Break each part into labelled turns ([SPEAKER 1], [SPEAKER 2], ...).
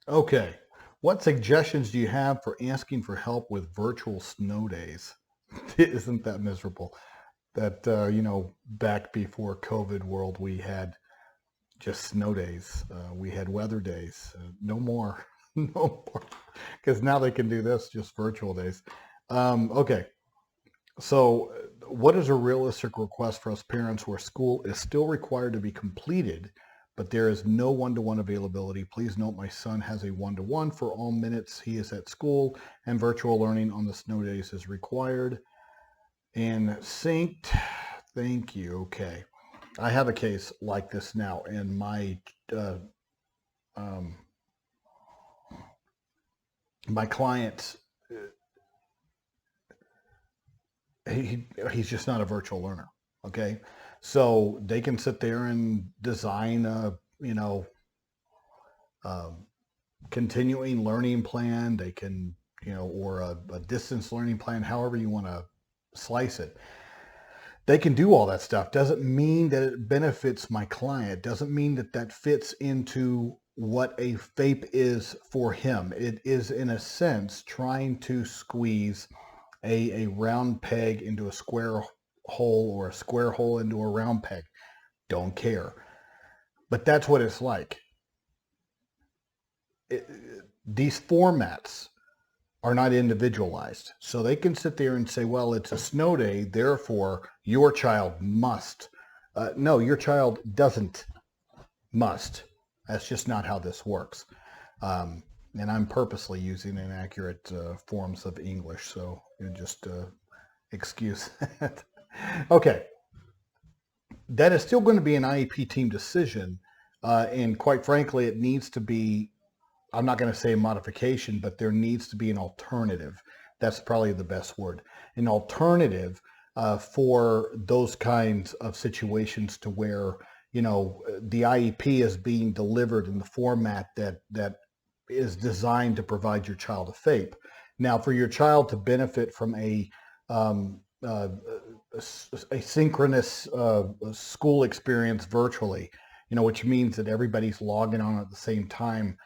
[SPEAKER 1] Okay. What suggestions do you have for asking for help with virtual snow days? Isn't that miserable? That, back before COVID world, we had just snow days. We had weather days. No more. No more. Because now they can do this, just virtual days. Okay. So, what is a realistic request for us parents where school is still required to be completed, but there is no one-to-one availability? Please note my son has a one-to-one for all minutes he is at school, and virtual learning on the snow days is required. And synced, thank you. Okay. I have a case like this now, and uh, um, my client, he's just not a virtual learner. Okay, so they can sit there and design a um, continuing learning plan. They can or a distance learning plan, however you want to slice it. They can do all that stuff. Doesn't mean that it benefits my client. Doesn't mean that that fits into what a FAPE is for him. It is, in a sense, trying to squeeze a round peg into a square hole or a square hole into a round peg. Don't care. But that's what it's like. It, these formats are not individualized. So they can sit there and say, well, it's a snow day, therefore your child must. No, your child doesn't must. That's just not how this works. And I'm purposely using inaccurate forms of English, so you just excuse that. Okay, that is still going to be an IEP team decision. And quite frankly, it needs to be, I'm not going to say a modification, but there needs to be an alternative. That's probably the best word. An alternative for those kinds of situations to where, the IEP is being delivered in the format that is designed to provide your child a FAPE. Now, for your child to benefit from um, uh, a synchronous school experience virtually, which means that everybody's logging on at the same time,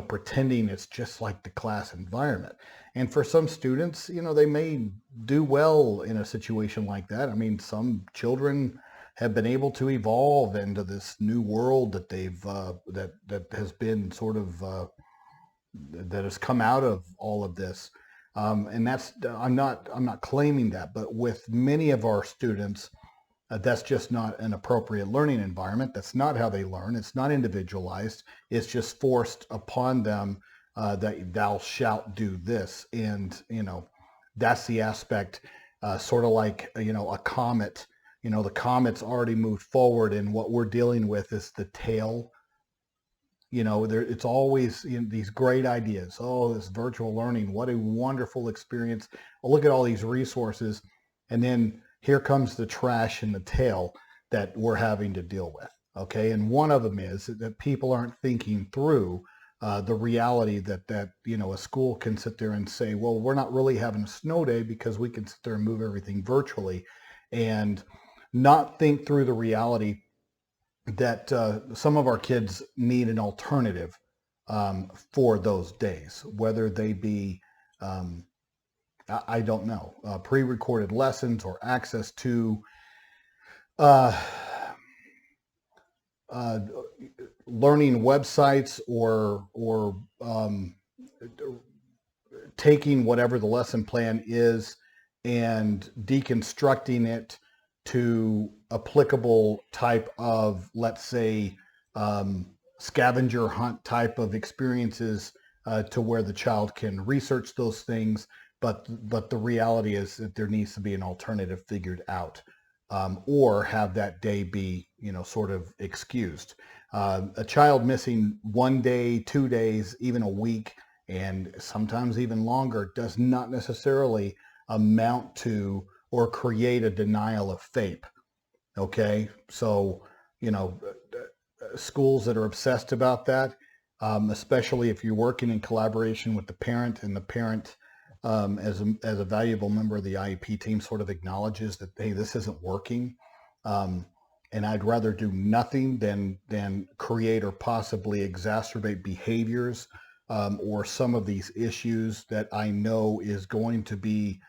[SPEAKER 1] pretending it's just like the class environment. And for some students, they may do well in a situation like that. I mean, some children have been able to evolve into this new world that they've that has been sort of that has come out of all of this. And that's I'm not claiming that, but with many of our students, that's just not an appropriate learning environment. That's not how they learn. It's not individualized. It's just forced upon them that thou shalt do this, and that's the aspect. Sort of like a comet. The comet's already moved forward, and what we're dealing with is the tail. It's always these great ideas. Oh, this virtual learning, what a wonderful experience. Oh, look at all these resources. And then here comes the trash in the tail that we're having to deal with. Okay. And one of them is that people aren't thinking through the reality that a school can sit there and say, well, we're not really having a snow day because we can sit there and move everything virtually, and not think through the reality that some of our kids need an alternative for those days, whether they be, I don't know, pre-recorded lessons or access to uh, uh, learning websites, or taking whatever the lesson plan is and deconstructing it to applicable type of, let's say, scavenger hunt type of experiences, to where the child can research those things. But the reality is that there needs to be an alternative figured out, or have that day be sort of excused. A child missing one day, 2 days, even a week, and sometimes even longer does not necessarily amount to or create a denial of FAPE. Okay, so schools that are obsessed about that, especially if you're working in collaboration with the parent, and the parent, as a valuable member of the IEP team, sort of acknowledges that, hey, this isn't working, um, and I'd rather do nothing than create or possibly exacerbate behaviors or some of these issues that I know is going to be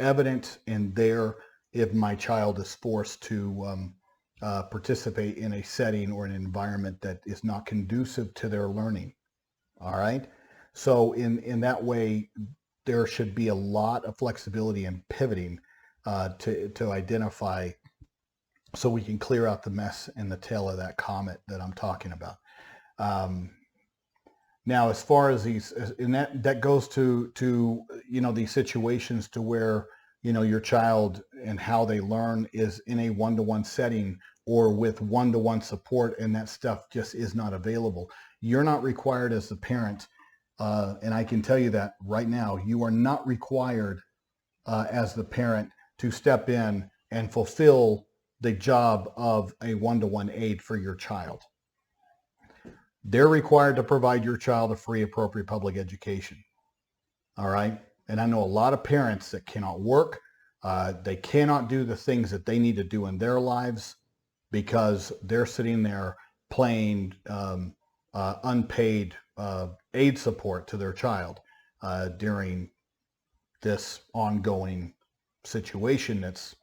[SPEAKER 1] evident in there if my child is forced to participate in a setting or an environment that is not conducive to their learning. All right. So in that way, there should be a lot of flexibility and pivoting to identify, so we can clear out the mess in the tail of that comet that I'm talking about. Now, as far as these, and that goes to these situations to where your child and how they learn is in a one-to-one setting or with one-to-one support, and that stuff just is not available. You're not required as the parent, and I can tell you that right now, you are not required as the parent to step in and fulfill the job of a one-to-one aid for your child. They're required to provide your child a free, appropriate public education. All right. And I know a lot of parents that cannot work. They cannot do the things that they need to do in their lives because they're sitting there playing unpaid aid support to their child during this ongoing situation that's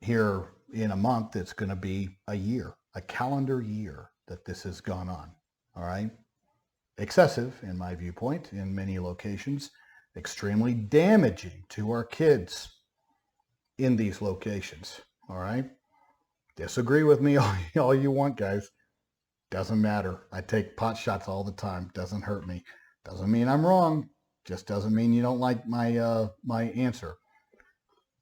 [SPEAKER 1] here in a month. It's going to be a year, a calendar year that this has gone on. All right. Excessive, in my viewpoint, in many locations, extremely damaging to our kids in these locations. All right. Disagree with me all you want, guys. Doesn't matter. I take pot shots all the time. Doesn't hurt me. Doesn't mean I'm wrong. Just doesn't mean you don't like my my answer.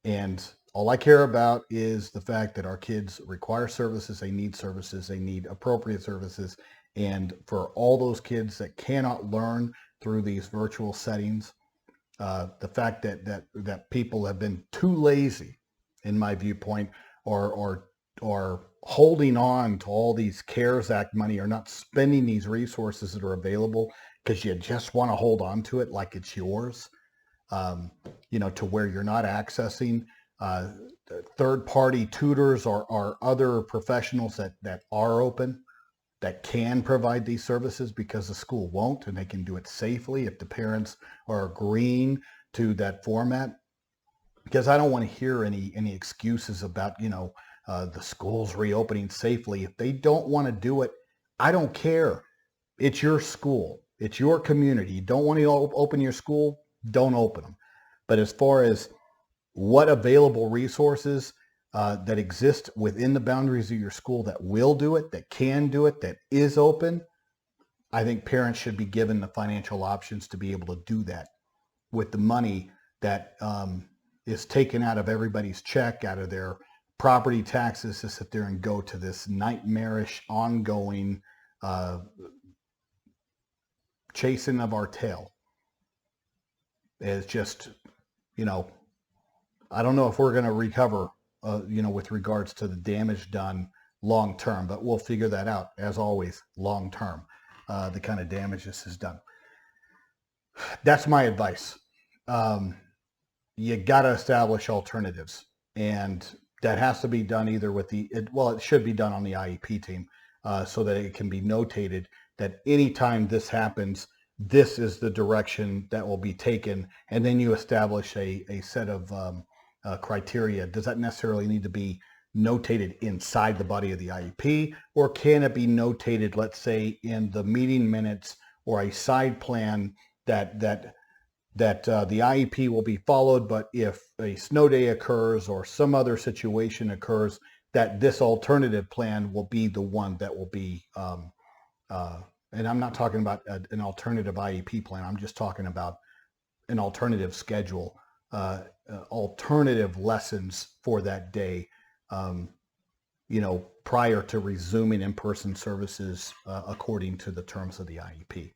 [SPEAKER 1] And all I care about is the fact that our kids require services, they need appropriate services. And for all those kids that cannot learn through these virtual settings, the fact that people have been too lazy, in my viewpoint, or holding on to all these CARES Act money, or not spending these resources that are available because you just want to hold on to it like it's yours, to where you're not accessing third-party tutors or other professionals that are open, that can provide these services, because the school won't, and they can do it safely if the parents are agreeing to that format. Because I don't want to hear any excuses about the schools reopening safely. If they don't want to do it, I don't care. It's your school. It's your community. You don't want to open your school, don't open them. But as far as what available resources that exist within the boundaries of your school that will do it, that can do it, that is open, I think parents should be given the financial options to be able to do that with the money that is taken out of everybody's check, out of their property taxes, to sit there and go to this nightmarish, ongoing chasing of our tail. It's just, I don't know if we're going to recover, with regards to the damage done long term, but we'll figure that out, as always, long term, the kind of damage this has done. That's my advice. You got to establish alternatives, and that has to be done either with it should be done on the IEP team, so that it can be notated that anytime this happens, this is the direction that will be taken, and then you establish a set of criteria. Does that necessarily need to be notated inside the body of the IEP, or can it be notated, let's say, in the meeting minutes or a side plan that the IEP will be followed, but if a snow day occurs or some other situation occurs, that this alternative plan will be the one that will be, and I'm not talking about an alternative IEP plan, I'm just talking about an alternative schedule, alternative lessons for that day, prior to resuming in-person services according to the terms of the IEP.